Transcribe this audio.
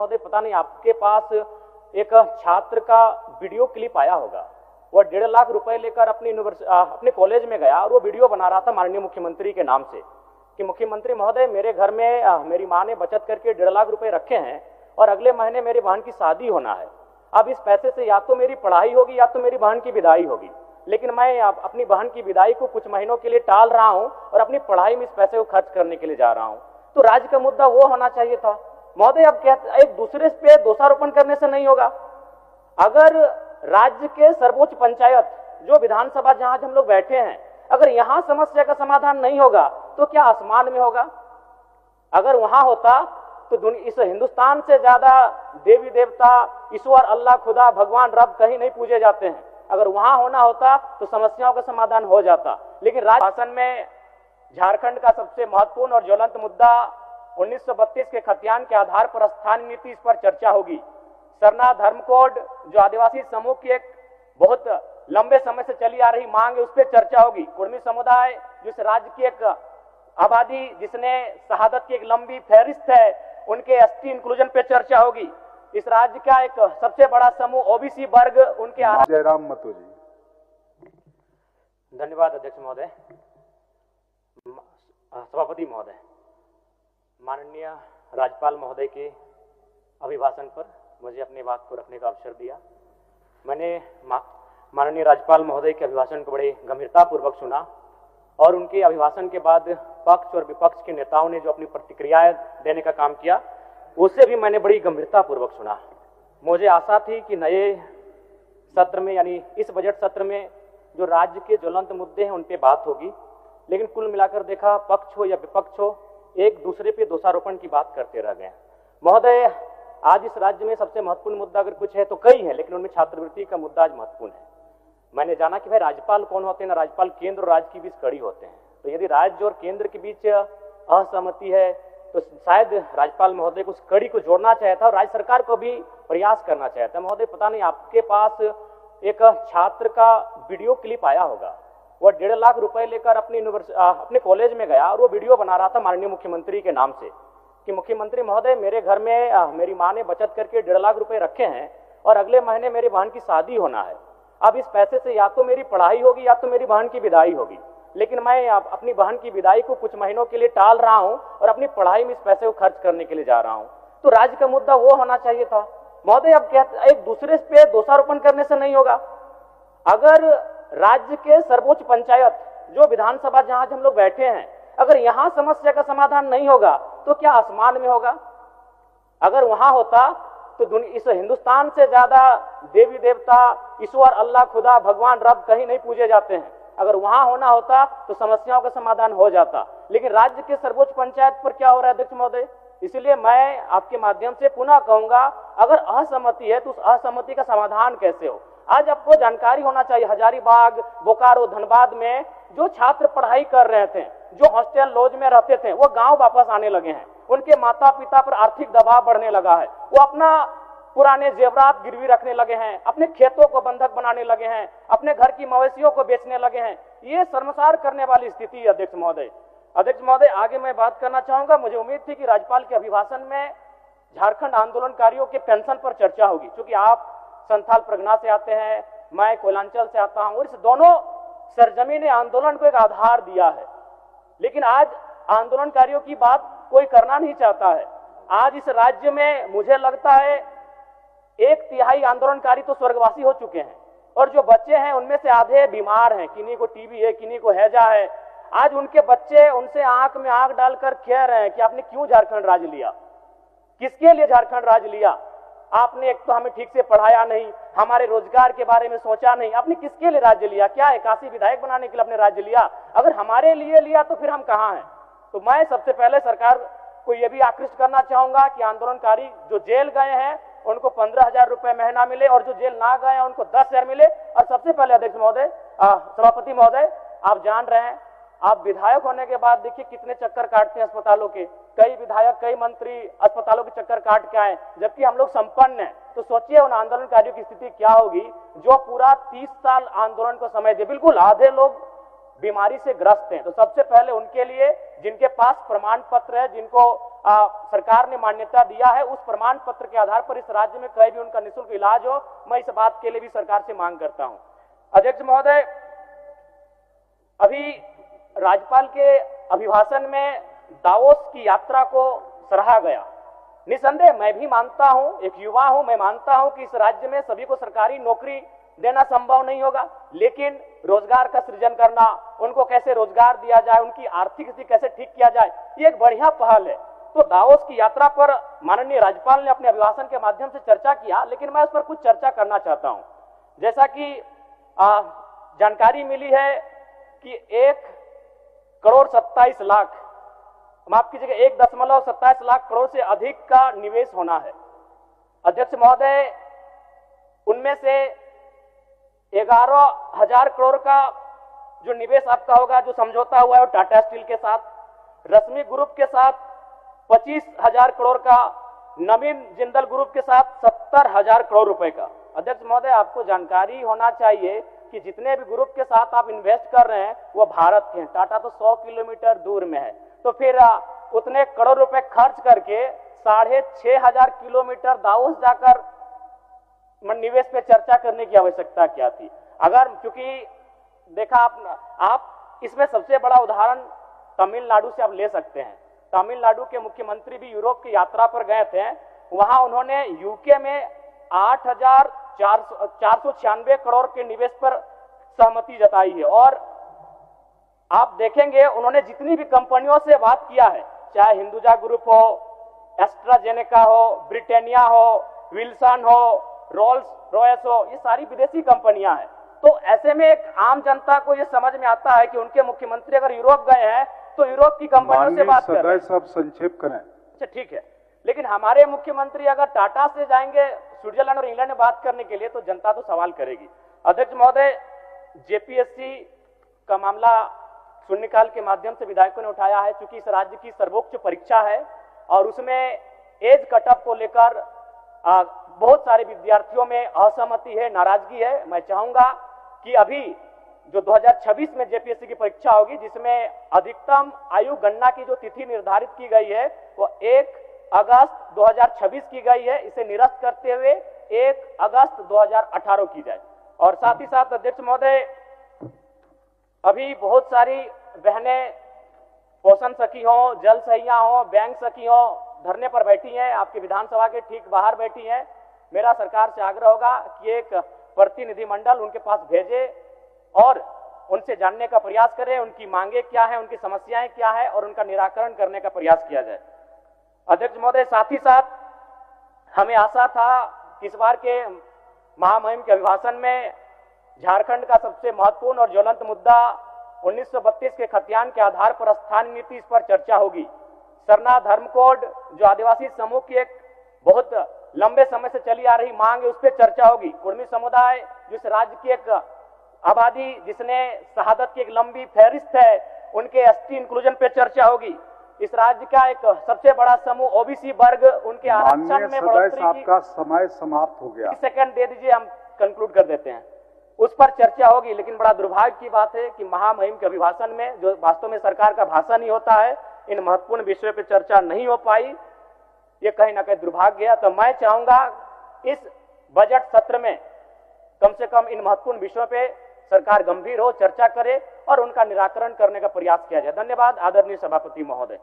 महोदय, पता नहीं आपके पास एक छात्र का वीडियो क्लिप आया होगा। वह 1.5 लाख रुपए लेकर अपने कॉलेज में गया और वो वीडियो बना रहा था माननीय मुख्यमंत्री के नाम से कि मुख्यमंत्री महोदय, मेरे घर में मेरी माँ ने बचत करके 1.5 लाख रुपए रखे हैं और अगले महीने मेरी बहन की शादी होना है। अब इस पैसे से या तो मेरी पढ़ाई होगी या तो मेरी बहन की विदाई होगी, लेकिन मैं अपनी बहन की विदाई को कुछ महीनों के लिए टाल रहा हूं और अपनी पढ़ाई में इस पैसे को खर्च करने के लिए जा रहा हूं। तो राज्य का मुद्दा वो होना चाहिए था महोदय। अब एक दूसरे पे दोषारोपण करने से नहीं होगा। अगर राज्य के सर्वोच्च पंचायत जो विधानसभा जहां हम लोग बैठे हैं, अगर यहां समस्या का समाधान नहीं होगा तो क्या आसमान में होगा? अगर वहां होता तो इस हिंदुस्तान से ज्यादा देवी देवता, ईश्वर, अल्लाह, खुदा, भगवान, रब कहीं नहीं पूजे जाते हैं। अगर वहां होना होता तो समस्याओं का समाधान हो जाता। लेकिन राज्य शासन में झारखंड का सबसे महत्वपूर्ण और ज्वलंत मुद्दा 1932 के खतियान के आधार पर स्थानीय नीति, इस पर चर्चा होगी। सरना धर्म कोड जो आदिवासी समूह की एक बहुत लंबे समय से चली आ रही मांग है, उस पर चर्चा होगी। कुर्मी समुदाय जिस राज्य की एक आबादी जिसने शहादत की एक लंबी फहरिस्त है, उनके एसटी इंक्लूजन पे चर्चा होगी। इस राज्य का एक सबसे बड़ा समूह ओबीसी वर्ग, उनके जयराम मतू जी। धन्यवाद अध्यक्ष महोदय। सभापति महोदय, माननीय राज्यपाल महोदय के अभिभाषण पर मुझे अपनी बात को रखने का अवसर दिया। मैंने माननीय राज्यपाल महोदय के अभिभाषण को बड़े गंभीरता पूर्वक सुना और उनके अभिभाषण के बाद पक्ष और विपक्ष के नेताओं ने जो अपनी प्रतिक्रियाएं देने का काम किया, उसे भी मैंने बड़ी गंभीरता पूर्वक सुना। मुझे आशा थी कि नए सत्र में, यानी इस बजट सत्र में, जो राज्य के ज्वलंत मुद्दे हैं उन पे बात होगी, लेकिन कुल मिलाकर देखा, पक्ष हो या विपक्ष हो, एक दूसरे पे दोषारोपण की बात करते रह गए। महोदय, आज इस राज्य में सबसे महत्वपूर्ण मुद्दा अगर कुछ है तो कई है, लेकिन उनमें छात्रवृत्ति का मुद्दा आज महत्वपूर्ण है। मैंने जाना कि भाई राज्यपाल कौन होते हैं ना, राज्यपाल केंद्र और राज्य के बीच कड़ी होते हैं। तो यदि राज्य और केंद्र के बीच असहमति है तो शायद राज्यपाल महोदय को उस कड़ी को जोड़ना चाहिए था और राज्य सरकार को भी प्रयास करना चाहिए था। महोदय, पता नहीं आपके पास एक छात्र का वीडियो क्लिप आया होगा। वह 1.5 लाख रुपए लेकर अपने कॉलेज में गया और वो वीडियो बना रहा था माननीय मुख्यमंत्री के नाम से कि मुख्यमंत्री महोदय, मेरे घर में मेरी माँ ने बचत करके 1.5 लाख रुपए रखे हैं और अगले महीने मेरी बहन की शादी होना है। अब इस पैसे से या तो मेरी पढ़ाई होगी या तो मेरी बहन की विदाई होगी, लेकिन मैं अपनी बहन की विदाई को कुछ महीनों के लिए टाल रहा हूं और अपनी पढ़ाई में इस पैसे को खर्च करने के लिए जा रहा हूं। तो राज्य का मुद्दा वो होना चाहिए था महोदय। अब एक दूसरे पे दोषारोपण करने से नहीं होगा। अगर राज्य के सर्वोच्च पंचायत जो विधानसभा जहां हम लोग बैठे हैं, अगर यहां समस्या का समाधान नहीं होगा तो क्या आसमान में होगा? अगर वहां होता तो इस हिंदुस्तान से ज्यादा देवी देवता, ईश्वर, अल्लाह, खुदा, भगवान, रब कहीं नहीं पूजे जाते हैं। अगर वहां होना होता तो समस्याओं का समाधान हो जाता। लेकिन राज्य के सर्वोच्च पंचायत पर क्या हो रहा है अध्यक्ष महोदय? इसलिए मैं आपके माध्यम से पुनः कहूंगा, अगर असहमति है तो उस असहमति का समाधान कैसे हो? आज आपको जानकारी होना चाहिए, हजारीबाग, बोकारो, धनबाद में जो छात्र पढ़ाई कर रहे थे, जो हॉस्टल लॉज में रहते थे, वो गांव वापस आने लगे हैं। उनके माता पिता पर आर्थिक दबाव बढ़ने लगा है। वो अपना पुराने जेवरात गिरवी रखने लगे हैं, अपने खेतों को बंधक बनाने लगे हैं, अपने घर की मवेशियों को बेचने लगे हैं। ये शर्मसार करने वाली स्थिति है अध्यक्ष महोदय। अध्यक्ष महोदय, आगे मैं बात करना चाहूंगा। मुझे उम्मीद थी कि राज्यपाल के अभिभाषण में झारखंड आंदोलनकारियों के पेंशन पर चर्चा होगी, क्योंकि आप संथाल परगना से आते हैं, मैं कोयलांचल से आता हूं और इस दोनों सरजमी ने आंदोलन को एक आधार दिया है। लेकिन आज आंदोलनकारियों की बात कोई करना नहीं चाहता है। आज इस राज्य में मुझे लगता है 1/3 आंदोलनकारी तो स्वर्गवासी हो चुके हैं और जो बच्चे हैं उनमें से आधे बीमार हैं, किन्हीं को टीबी है, किन्हीं को हैजा है। आज उनके बच्चे उनसे आंख में आंख डालकर कह रहे हैं कि आपने क्यों झारखंड राज्य लिया, किसके लिए झारखंड राज्य लिया? आपने एक तो हमें ठीक से पढ़ाया नहीं, हमारे रोजगार के बारे में सोचा नहीं, आपने किसके लिए राज्य लिया? क्या 81 विधायक बनाने के लिए आपने राज्य लिया? अगर हमारे लिए लिया तो फिर हम कहां हैं? तो मैं सबसे पहले सरकार को यह भी आकृष्ट करना चाहूंगा कि आंदोलनकारी जो जेल गए हैं उनको 15,000 रुपए महीना मिले और जो जेल ना गए हैं उनको 10,000 मिले। और सबसे पहले अध्यक्ष महोदय, सभापति महोदय, आप जान रहे हैं, आप विधायक होने के बाद देखिए कितने चक्कर काटते हैं अस्पतालों के। कई विधायक, कई मंत्री अस्पतालों के चक्कर काट के आए, जबकि हम लोग संपन्न हैं। तो सोचिए उन आंदोलनकारियों की स्थिति क्या होगी जो पूरा 30 साल आंदोलन को समय दे। बिल्कुल आधे लोग बीमारी से ग्रस्त हैं। तो सबसे पहले उनके लिए जिनके पास प्रमाण पत्र है, जिनको सरकार ने मान्यता दिया है, उस प्रमाण पत्र के आधार पर इस राज्य में कहीं भी उनका निःशुल्क इलाज हो, मैं इस बात के लिए भी सरकार से मांग करता हूं। अध्यक्ष महोदय, अभी राज्यपाल के अभिभाषण में दावोस की यात्रा को सराहा गया। निसंदेह मैं भी मानता हूं, एक युवा हूं, मैं मानता हूं कि इस राज्य में सभी को सरकारी नौकरी देना संभव नहीं होगा, लेकिन रोजगार का सृजन करना, उनको कैसे रोजगार दिया जाए, उनकी आर्थिक स्थिति कैसे ठीक किया जाए, ये एक बढ़िया पहल है। तो दावोस की यात्रा पर माननीय राज्यपाल ने अपने अभिभाषण के माध्यम से चर्चा किया, लेकिन मैं उस पर कुछ चर्चा करना चाहता हूं। जैसा कि जानकारी मिली है कि 1,27,00,000, माफ कीजिएगा 1.27 लाख करोड़ से अधिक का निवेश होना है। अध्यक्ष महोदय, उनमें से 11,000 करोड़ का जो निवेश आपका होगा, जो समझौता हुआ है वो टाटा स्टील के साथ, रश्मि ग्रुप के साथ 25,000 करोड़ का, नवीन जिंदल ग्रुप के साथ 70,000 करोड़ रुपए का। अध्यक्ष महोदय, आपको जानकारी होना चाहिए कि जितने भी ग्रुप के साथ आप इन्वेस्ट कर रहे हैं वो भारत के हैं। टाटा तो 100 किलोमीटर दूर में है, तो फिर उतने करोड़ रुपए खर्च करके 6,500 किलोमीटर दावोस जाकर निवेश पे चर्चा करने की आवश्यकता क्या थी? अगर, क्योंकि देखा आप इसमें सबसे बड़ा उदाहरण तमिलनाडु से आप ले सकते हैं। तमिलनाडु के मुख्यमंत्री भी यूरोप की यात्रा पर गए थे, वहां उन्होंने यूके में 8,496 करोड़ के निवेश पर सहमति जताई है। और आप देखेंगे उन्होंने जितनी भी कंपनियों से बात किया है, चाहे हिंदुजा ग्रुप हो, एस्ट्राजेनेका हो, ब्रिटानिया हो, विल्सन हो, रोल्स रॉयस हो, ये सारी विदेशी कंपनियां हैं। तो ऐसे में एक आम जनता को ये समझ में आता है कि उनके मुख्यमंत्री अगर यूरोप गए हैं तो यूरोप की कंपनियों से बात कर रहे हैं। सब संक्षेप करें। अच्छा, ठीक है, लेकिन हमारे मुख्यमंत्री अगर टाटा से जाएंगे स्विट्जरलैंड और इंग्लैंड में बात करने के लिए तो जनता तो सवाल करेगी। अध्यक्ष महोदय, जेपीएससी का मामला शून्यकाल के माध्यम से विधायकों ने उठाया है, क्योंकि इस राज्य की सर्वोच्च परीक्षा है और उसमें एज कटअप को लेकर बहुत सारे विद्यार्थियों में असहमति है, नाराजगी है। मैं चाहूंगा कि अभी जो 2026 में जेपीएससी की परीक्षा होगी, जिसमें अधिकतम आयु गणना की जो तिथि निर्धारित की गई है वो 1 अगस्त 2026 की गई है, इसे निरस्त करते हुए 1 अगस्त 2018 की जाए। और साथ ही साथ अध्यक्ष महोदय, अभी बहुत सारी बहनें पोषण सखी हो, जल सहिया हो, बैंक सखी हो, धरने पर बैठी हैं, आपके विधानसभा के ठीक बाहर बैठी हैं। मेरा सरकार से आग्रह होगा कि एक प्रतिनिधिमंडल उनके पास भेजे और उनसे जानने का प्रयास करें, उनकी मांगे क्या है, उनकी समस्याएं क्या है और उनका निराकरण करने का प्रयास किया जाए। अध्यक्ष महोदय, साथ ही साथ हमें आशा था कि इस बार के महामहिम के अभिभाषण में झारखंड का सबसे महत्वपूर्ण और ज्वलंत मुद्दा 1932 के खतियान के आधार पर स्थानीय नीति, इस पर चर्चा होगी। सरना धर्म कोड, जो आदिवासी समूह की एक बहुत लंबे समय से चली आ रही मांग है, उस पर चर्चा होगी। कुर्मी समुदाय, जिस राज्य की एक आबादी जिसने शहादत की एक लंबी फहरिस्त है, उनके एसटी इंक्लूजन पे चर्चा होगी। इस राज्य का एक सबसे बड़ा समूह ओबीसी वर्ग, उनके आरक्षण में बढ़ोतरी की। आपका समय समाप्त हो गया। सेकंड दे दीजिए, हम कंक्लूड कर देते हैं। उस पर चर्चा होगी, लेकिन बड़ा दुर्भाग्य की बात है कि महामहिम के अभिभाषण में, जो वास्तव में सरकार का भाषण ही होता है, इन महत्वपूर्ण विषयों पर चर्चा नहीं हो पाई। ये कहीं ना कहीं दुर्भाग्य है। तो मैं चाहूंगा इस बजट सत्र में कम से कम इन महत्वपूर्ण विषयों पे सरकार गंभीर हो, चर्चा करे और उनका निराकरण करने का प्रयास किया जाए। धन्यवाद आदरणीय सभापति महोदय।